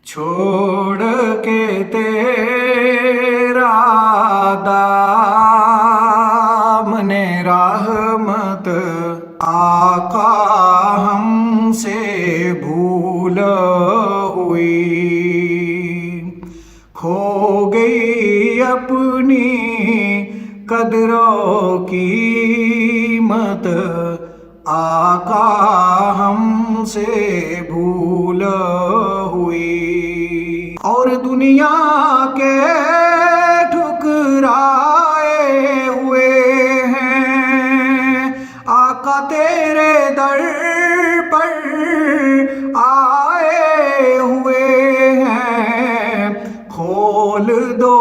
छोड़ के तेरा दामने रहमत आका हमसे भूल हुई। खो गई अपनी कदरों की कीमत आका हमसे भूल हुई। और दुनिया के ठुकराए हुए हैं आका तेरे दर पर आए हुए हैं। खोल दो